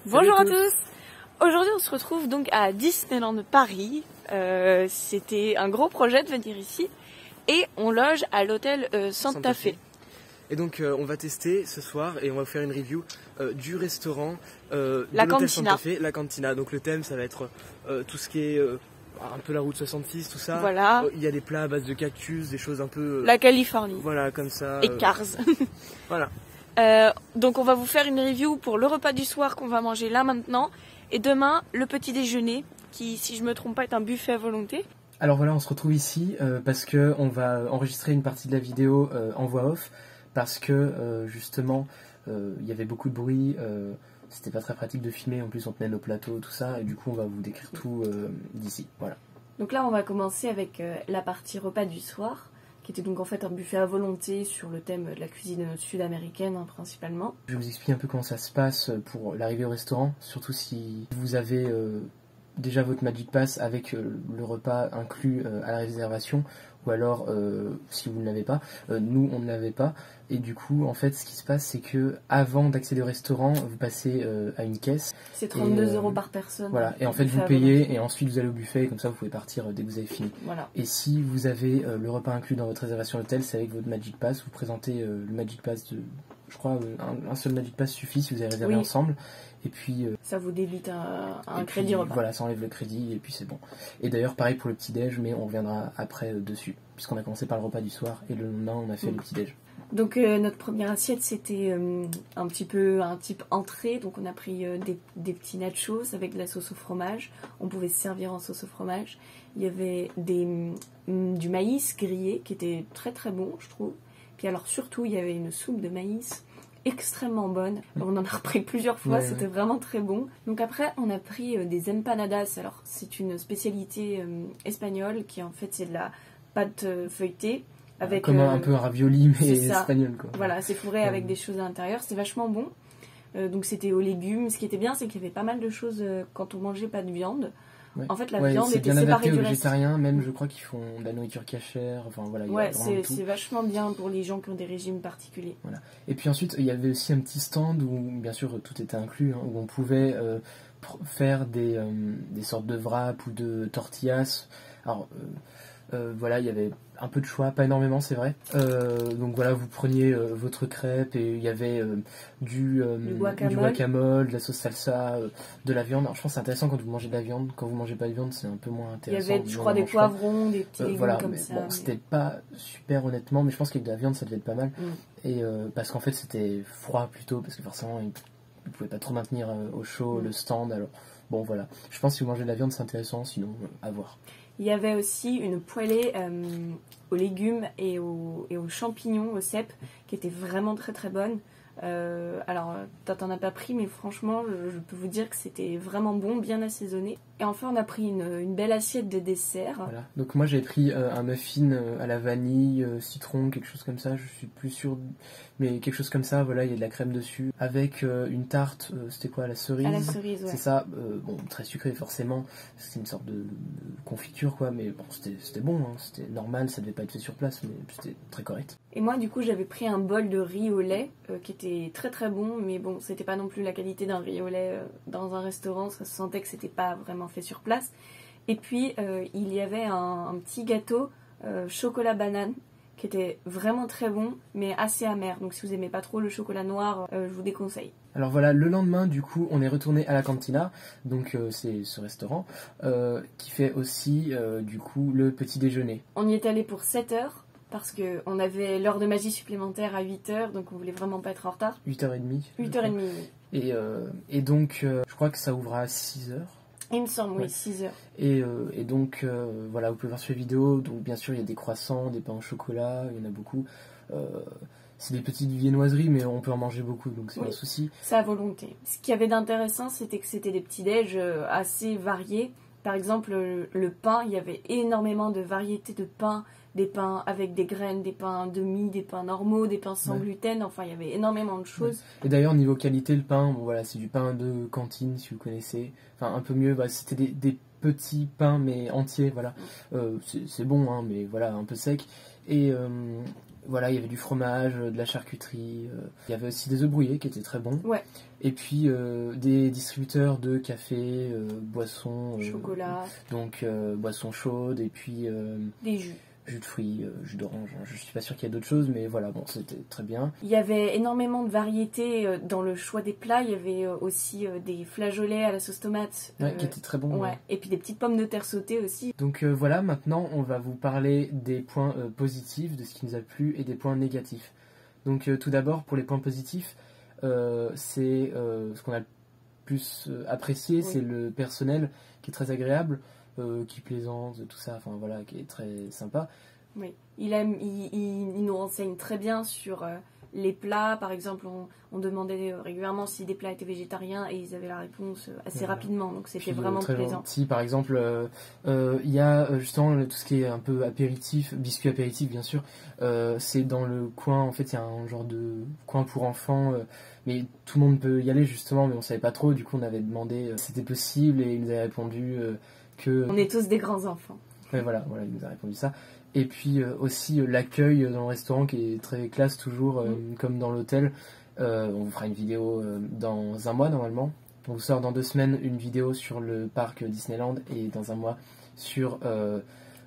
Bonjour à tous. Aujourd'hui on se retrouve donc à Disneyland Paris. C'était un gros projet de venir ici et on loge à l'hôtel Santa Fe. Et donc on va tester ce soir et on va vous faire une review du restaurant La l'hôtel Cantina. Santa Fe, la Cantina. Donc le thème ça va être tout ce qui est un peu la route 66, tout ça. Voilà. Il y a des plats à base de cactus, des choses un peu... La Californie. Voilà, comme ça. Et Cars. Voilà. Donc on va vous faire une review pour le repas du soir qu'on va manger là maintenant. Et demain, le petit déjeuner, qui si je me trompe pas est un buffet à volonté. Alors voilà, on se retrouve ici parce que on va enregistrer une partie de la vidéo en voix off parce que justement il y avait beaucoup de bruit, c'était pas très pratique de filmer, en plus on tenait nos plateaux, tout ça, et du coup on va vous décrire tout d'ici, voilà. Donc là on va commencer avec la partie repas du soir, qui était donc en fait un buffet à volonté sur le thème de la cuisine sud-américaine principalement. Je vais vous expliquer un peu comment ça se passe pour l'arrivée au restaurant, surtout si vous avez déjà votre Magic Pass avec le repas inclus à la réservation, ou alors si vous ne l'avez pas, nous on ne l'avait pas, et du coup en fait ce qui se passe c'est que avant d'accéder au restaurant vous passez à une caisse. C'est 32 € par personne. Voilà, et en fait vous payez et ensuite vous allez au buffet, comme ça vous pouvez partir dès que vous avez fini. Voilà. Et si vous avez le repas inclus dans votre réservation hôtel, c'est avec votre Magic Pass, vous présentez le Magic Pass de... Je crois un seul Magic Pass suffit si vous avez réservé ensemble. Et puis ça vous débite un crédit repas. Voilà, ça enlève le crédit et puis c'est bon. Et d'ailleurs pareil pour le petit déj, mais on reviendra après dessus, puisqu'on a commencé par le repas du soir et le lendemain on a fait le petit déj. Donc notre première assiette c'était un type entrée, donc on a pris des petits nachos avec de la sauce au fromage. On pouvait se servir en sauce au fromage. Il y avait du maïs grillé qui était très très bon je trouve. Puis alors surtout il y avait une soupe de maïs extrêmement bonne. On en a repris plusieurs fois, c'était vraiment très bon. Donc après on a pris des empanadas. Alors c'est une spécialité espagnole qui en fait c'est de la pâte feuilletée avec comme un peu un ravioli mais espagnol quoi. Voilà, c'est fourré avec des choses à l'intérieur, c'est vachement bon. Donc c'était aux légumes. Ce qui était bien c'est qu'il y avait pas mal de choses quand on mangeait pas de viande. Ouais. En fait, la viande était bien séparée adapté du aux reste. végétariens, même je crois qu'ils font de la nourriture cachère, enfin voilà. Ouais, c'est vachement bien pour les gens qui ont des régimes particuliers. Voilà. Et puis ensuite, il y avait aussi un petit stand où, bien sûr, tout était inclus, hein, où on pouvait faire des sortes de wraps ou de tortillas. Alors, voilà, il y avait un peu de choix, pas énormément, c'est vrai. Donc voilà, vous preniez votre crêpe et il y avait du guacamole, de la sauce salsa, de la viande. Alors je pense que c'est intéressant quand vous mangez de la viande. Quand vous mangez pas de viande, c'est un peu moins intéressant. Il y avait, je crois, des poivrons, des petits légumes voilà, comme ça. Bon, c'était pas super honnêtement, mais je pense qu'avec de la viande, ça devait être pas mal. Et parce qu'en fait, c'était froid plutôt, parce que forcément, ils ne pouvaient pas trop maintenir au chaud le stand. Alors bon, voilà. Je pense que si vous mangez de la viande, c'est intéressant, sinon, à voir. Il y avait aussi une poêlée aux légumes et aux champignons, aux cèpes, qui était vraiment très très bonne. Alors, toi t'en as pas pris, mais franchement, je peux vous dire que c'était vraiment bon, bien assaisonné. Et enfin, on a pris une belle assiette de dessert. Voilà. Donc moi, j'avais pris un muffin à la vanille, citron, quelque chose comme ça, je suis plus sûr, mais quelque chose comme ça, voilà, il y a de la crème dessus, avec une tarte, c'était quoi, à la cerise? À la cerise, ouais. C'est ça, bon, très sucré forcément, c'est une sorte de confiture, quoi, mais bon, c'était bon, hein, c'était normal, ça devait pas être fait sur place, mais c'était très correct. Et moi, du coup, j'avais pris un bol de riz au lait, qui était très très bon, mais bon, c'était pas non plus la qualité d'un riz au lait dans un restaurant, ça se sentait que c'était pas vraiment fait sur place. Et puis, il y avait un petit gâteau chocolat banane, qui était vraiment très bon, mais assez amer. Donc si vous aimez pas trop le chocolat noir, je vous déconseille. Alors voilà, le lendemain, du coup, on est retourné à la Cantina, donc c'est ce restaurant, qui fait aussi, du coup, le petit déjeuner. On y est allé pour 7 heures, parce qu'on avait l'heure de magie supplémentaire à 8 heures, donc on voulait vraiment pas être en retard. 8h30. 8h30, oui. Et donc, je crois que ça ouvre à 6h. Il me semble, oui, 6 heures. Et donc, voilà, vous pouvez voir sur la vidéo. Donc, bien sûr, il y a des croissants, des pains au chocolat, il y en a beaucoup. C'est des petites viennoiseries, mais on peut en manger beaucoup, donc c'est pas un souci. C'est à volonté. Ce qu'il y avait d'intéressant, c'était que c'était des petits-déj assez variés. Par exemple, le pain, il y avait énormément de variétés de pains. Des pains avec des graines, des pains de mie, des pains normaux, des pains sans gluten, enfin il y avait énormément de choses. Et d'ailleurs niveau qualité, le pain, bon, voilà, c'est du pain de cantine si vous connaissez, enfin un peu mieux, bah, c'était des petit pain mais entier, voilà. C'est bon, hein, mais voilà, un peu sec. Et voilà, il y avait du fromage, de la charcuterie. Il y avait aussi des œufs brouillés qui étaient très bons. Ouais. Et puis des distributeurs de café, boissons. Chocolat. Donc boissons chaudes et puis... des jus. Jus de fruits, jus d'orange, je suis pas sûr qu'il y ait d'autres choses, mais voilà, bon, c'était très bien. Il y avait énormément de variétés dans le choix des plats. Il y avait aussi des flageolets à la sauce tomate. Ouais, qui étaient très bons. Ouais. Et puis des petites pommes de terre sautées aussi. Donc voilà, maintenant on va vous parler des points positifs, de ce qui nous a plu, et des points négatifs. Donc tout d'abord, pour les points positifs, c'est ce qu'on a le plus apprécié, oui. C'est le personnel qui est très agréable. Qui plaisante, tout ça, enfin voilà, qui est très sympa. Oui, il nous renseigne très bien sur les plats. Par exemple, on demandait régulièrement si des plats étaient végétariens et ils avaient la réponse assez rapidement, donc c'était vraiment très plaisant. Si par exemple, il y a justement tout ce qui est un peu apéritif, biscuit apéritif bien sûr, c'est dans le coin, en fait il y a un genre de coin pour enfants, mais tout le monde peut y aller justement, mais on savait pas trop, du coup on avait demandé si c'était possible et il nous avait répondu... On est tous des grands enfants. Ouais, voilà, il nous a répondu ça. Et puis aussi l'accueil dans le restaurant qui est très classe toujours, comme dans l'hôtel. On vous fera une vidéo dans un mois normalement. On vous sort dans 2 semaines une vidéo sur le parc Disneyland et dans un mois sur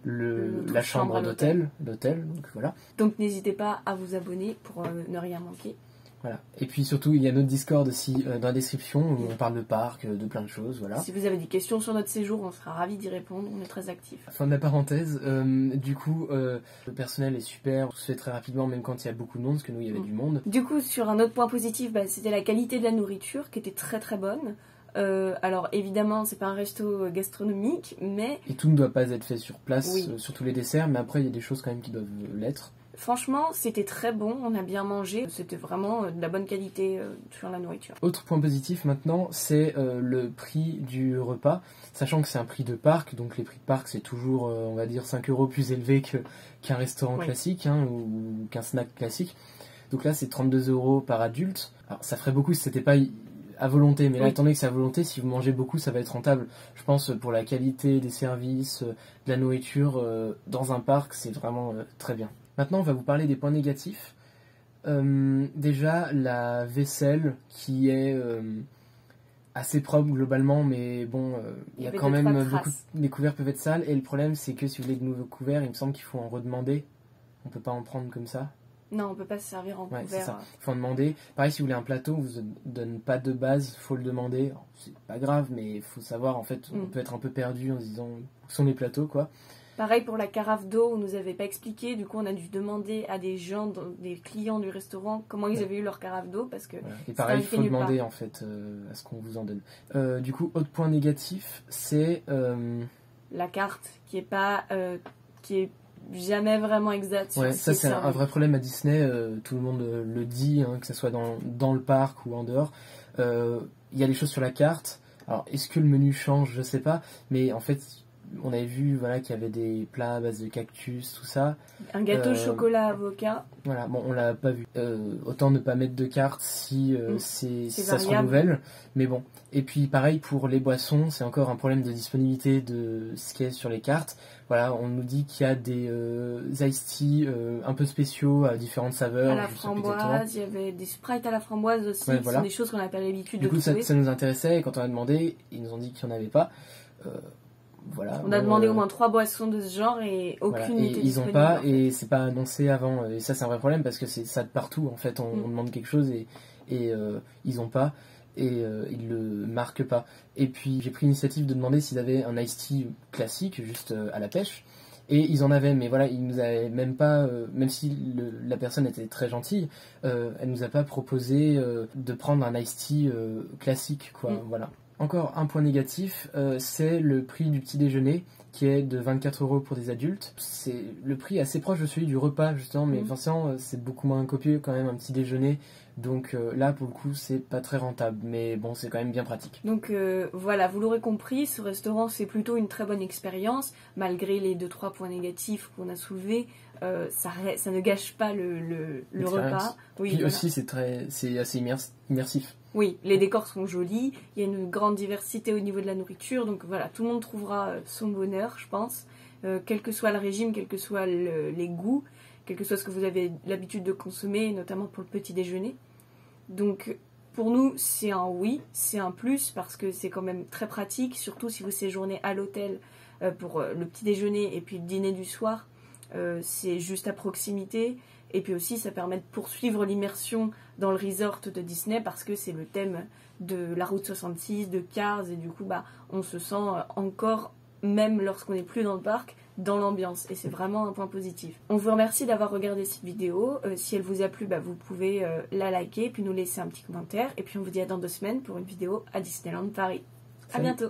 la chambre d'hôtel. Donc voilà. Donc n'hésitez pas à vous abonner pour ne rien manquer. Voilà. Et puis surtout, il y a notre Discord aussi dans la description où on parle de parc, de plein de choses. Voilà. Si vous avez des questions sur notre séjour, on sera ravis d'y répondre. On est très actifs. Fin de la parenthèse. Du coup, le personnel est super. Tout se fait très rapidement, même quand il y a beaucoup de monde, parce que nous, il y avait du monde. Du coup, sur un autre point positif, c'était la qualité de la nourriture qui était très très bonne. Alors évidemment, c'est pas un resto gastronomique, mais... Et tout ne doit pas être fait sur place, sur tous les desserts, mais après, il y a des choses quand même qui doivent l'être. Franchement, c'était très bon, on a bien mangé, c'était vraiment de la bonne qualité sur la nourriture. Autre point positif maintenant, c'est le prix du repas, sachant que c'est un prix de parc, donc les prix de parc c'est toujours, on va dire, 5 € plus élevé qu'un restaurant classique, hein, ou qu'un snack classique. Donc là c'est 32 € par adulte. Alors ça ferait beaucoup si c'était pas à volonté, mais là étant donné que c'est à volonté, si vous mangez beaucoup ça va être rentable. Je pense pour la qualité des services, de la nourriture, dans un parc c'est vraiment très bien. Maintenant, on va vous parler des points négatifs. Déjà, la vaisselle qui est assez propre globalement, mais bon, il y a quand même beaucoup... Les couverts peuvent être sales, et le problème, c'est que si vous voulez de nouveaux couverts, il me semble qu'il faut en redemander. On peut pas en prendre comme ça. Non, on peut pas se servir en couvert. C'est ça. Il faut en demander. Pareil, si vous voulez un plateau, on vous donne pas de base, faut le demander. Alors, c'est pas grave, mais il faut savoir, en fait, on peut être un peu perdu en se disant où sont les plateaux, quoi. Pareil pour la carafe d'eau, on nous avait pas expliqué, du coup on a dû demander à des gens, des clients du restaurant, comment ils avaient eu leur carafe d'eau, parce que... Voilà. Et pareil, il faut demander en fait à ce qu'on vous en donne. Du coup, autre point négatif, c'est... la carte, qui est jamais vraiment exacte. Ouais, ça c'est un vrai problème à Disney, tout le monde le dit, hein, que ce soit dans le parc ou en dehors. Il y a des choses sur la carte, alors est-ce que le menu change, je sais pas, mais en fait... On avait vu qu'il y avait des plats à base de cactus, tout ça. Un gâteau chocolat avocat. Voilà, bon, on l'a pas vu. Autant ne pas mettre de carte si ça se renouvelle. Mais bon. Et puis pareil pour les boissons, c'est encore un problème de disponibilité de ce qu'il y a sur les cartes. Voilà, on nous dit qu'il y a des iced tea un peu spéciaux à différentes saveurs. À la framboise, il y avait des Sprites à la framboise aussi. Ouais, voilà. Ce sont des choses qu'on n'a pas l'habitude de trouver. Du coup, ça nous intéressait, et quand on a demandé, ils nous ont dit qu'il n'y en avait pas. Voilà, on a demandé au moins 3 boissons de ce genre et aucune n'était disponible. Ils n'ont pas, et c'est pas annoncé avant. Et ça, c'est un vrai problème parce que c'est ça de partout. En fait, on demande quelque chose et ils n'ont pas, et ils le marquent pas. Et puis, j'ai pris l'initiative de demander s'ils avaient un iced tea classique, juste à la pêche. Et ils en avaient, mais voilà, ils nous avaient même pas, même si la personne était très gentille, elle nous a pas proposé de prendre un iced tea classique, quoi. Voilà. Encore un point négatif, c'est le prix du petit déjeuner qui est de 24 € pour des adultes. C'est le prix assez proche de celui du repas justement, mais forcément c'est beaucoup moins copieux quand même un petit déjeuner Donc là, pour le coup, c'est pas très rentable, mais bon, c'est quand même bien pratique. Donc voilà, vous l'aurez compris, ce restaurant, c'est plutôt une très bonne expérience, malgré les 2-3 points négatifs qu'on a soulevés. Ça ne gâche pas le repas. Oui, puis voilà. aussi, c'est assez immersif. Oui, les décors sont jolis, il y a une grande diversité au niveau de la nourriture, donc voilà, tout le monde trouvera son bonheur, je pense, quel que soit le régime, quel que soit les goûts, quel que soit ce que vous avez l'habitude de consommer, notamment pour le petit déjeuner. Donc pour nous, c'est un oui, c'est un plus, parce que c'est quand même très pratique, surtout si vous séjournez à l'hôtel pour le petit déjeuner et puis le dîner du soir, c'est juste à proximité. Et puis aussi, ça permet de poursuivre l'immersion dans le resort de Disney parce que c'est le thème de la route 66, de Cars, et du coup, on se sent encore, même lorsqu'on n'est plus dans le parc, dans l'ambiance. Et c'est vraiment un point positif. On vous remercie d'avoir regardé cette vidéo. Si elle vous a plu, vous pouvez la liker, puis nous laisser un petit commentaire. Et puis on vous dit à dans 2 semaines pour une vidéo à Disneyland Paris. À bientôt.